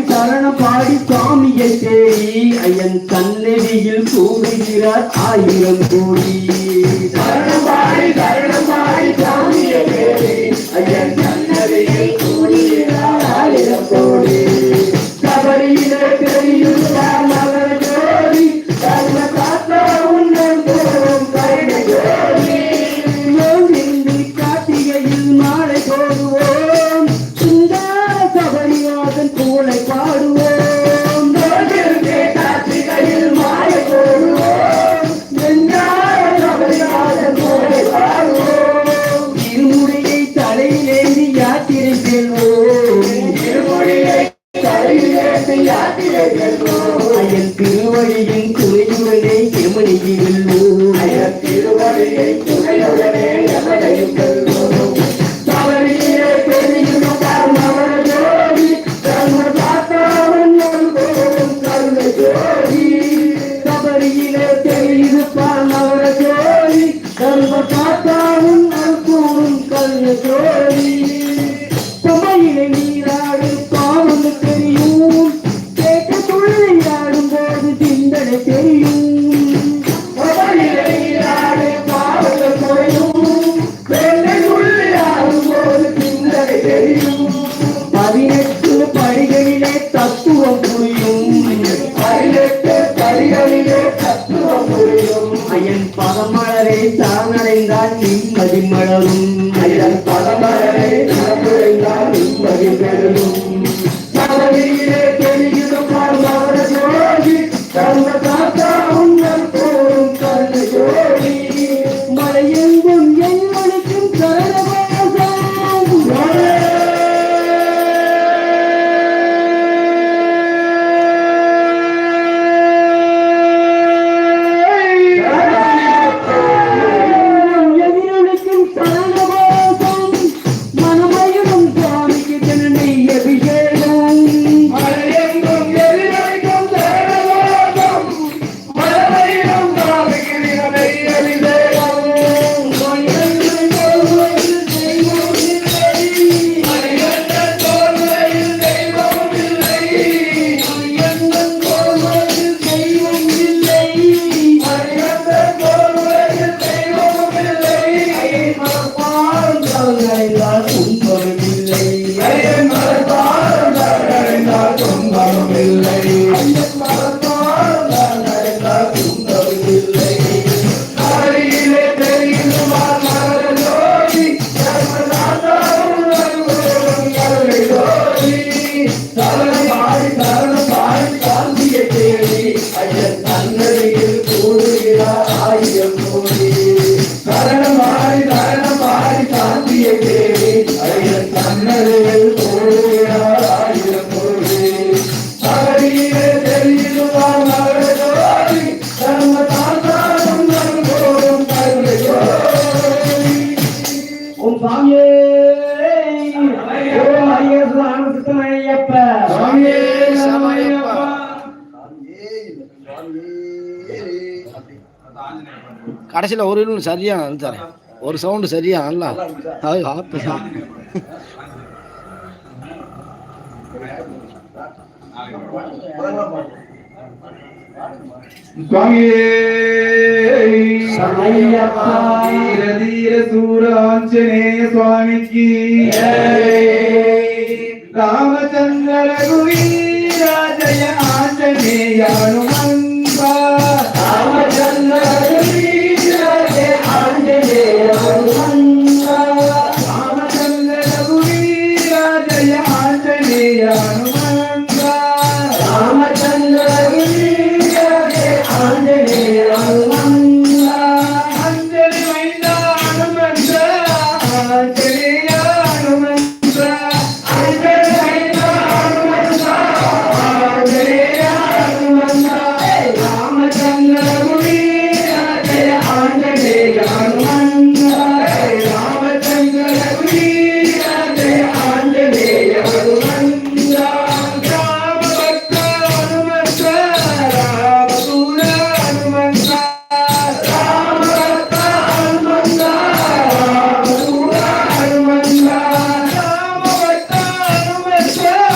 சரணம் பாடி சுவாமியை தேடி ஐயன் சன்னதியில் கூடுகிறார் 1000 கோடி. சரணம் பாடி சுவாமியை தேடி ஐயன் சன்னதியில் கூடுகிறார் 1000 கோடி. சபரியிலே தெரியும் மகர ஜோதி சர்வ காத்தா உன்னன் போகும் கருண ஜோதி. கார்த்திகையில் மாலை போடுவோம் சுந்தர சபரிநாதன் பூனை பாடுவோம். கார்த்திகையில் மாலை போடுவோம் சபரிநாதன் பூனை பாடுவோம். இருமுடியை தலையிலேந்தி யாத்திரை செல்வோம். இருமுடியை தலையிலேந்தி யாத்திரை செல்வோம். அயன் திருவழியின் துணையுடனே எமனையில் வெல்வோம். அயன் திருவழியை துணையுடனே எமனையும் வெல்வோம். சபரியிலே தெரியும் மகர ஜோதி சர்வ காத்தாவன் போகும் கருண ஜோதி. சபரியிலே தெரியிருப்பார் மகர ஜோதி சர்வ காத்தாவன் போகும் கருண ஜோதி. சபையிலே நீராடு பாவம் தெரியும் கேட்க துள்ளையாடும் போது சிந்தனை தெரியும். சபையிலே நீராடு பாவம் குறையும் வெள்ளை துள்ளையாடும் போது சிந்தனை தெரியும். 18 படிகளிலே தத்துவம் புரியும். 18 படிகளிலே தத்துவம் புரியும். ஐயன் பதமலரை சரணடைந்தால் நிம்மதி மலரும். ஐயன் பதமலரை சரணடைந்தால் நிம்மதி பெறும். சபரியிலே தெரியும் மகர ஜோதி சர்வ காத்தா உன்னன் போகும் கருண ஜோதி. மலையெங்கும் எங்களுக்கும் சரணவாசம். எதிரொலிக்கும் சரணவாசம். மனமயிலும் சுவாமிக்கு ஜனனை அபிஷேகம். மலையெங்கும் எதிரொலிக்கும் சரணவாசம். மனமயிலும் சுவாமிக்கு ஜனனை அபிஷேகம். மனிதன் தோல்வையில் தெய்வம் இல்லை. மனிதன் தோல்வையில் தெய்வம் இல்லை. மனிதன் தோல்வையில் தெய்வம் இல்லை. மனிதன் தோல்வையில் தெய்வம் இல்லை. ஐயன் மரபால் தவறினால் துன்பம் இல்லை. ஐயன் மரபால் தவறினால் துன்பம் இல்லை. ஐயன் மரபால் தவறினால் துன்பம் இல்லை. சபரியிலே தெரியும் மகர ஜோதி சர்வநாதா உன்னன் போகும் கருணை ஜோதி. சரணம் பாடி சாந்தியை தேடி ஐயன் சன்னதியில் கூடுகிறார் 1000 கோடி. சரணம் பாடி சாந்தியை தேடி ஐயன் சன்னதியில் கூடுகிறார் 1000 கோடி. சபரியிலே தெரியும் மகர ஜோதி சர்வ காத்தா உன்னன் போகும் கருணை ஜோதி. ஓம் சாமியே ஓம் ஐயப்ப சாமியே சமயப்பா. கடைசியில் ஒரு இது சரியா தரேன். ஒரு சவுண்டு சரியா நல்லா சுவாமியே சமயப்பா. தீர சூர ஆஞ்சநேய சுவாமிக்கு ராமச்சந்திர ரகுவீரா ஜய ஆஞ்சநேய ஹனுமந்தா. ராமச்சந்திர ரகுவீரா ஜய ஆஞ்சநேய ஹனுமந்தா. ராமச்சந்திர ரகுவீரா ஜய ஆஞ்சநேய ஹனுமந்தா.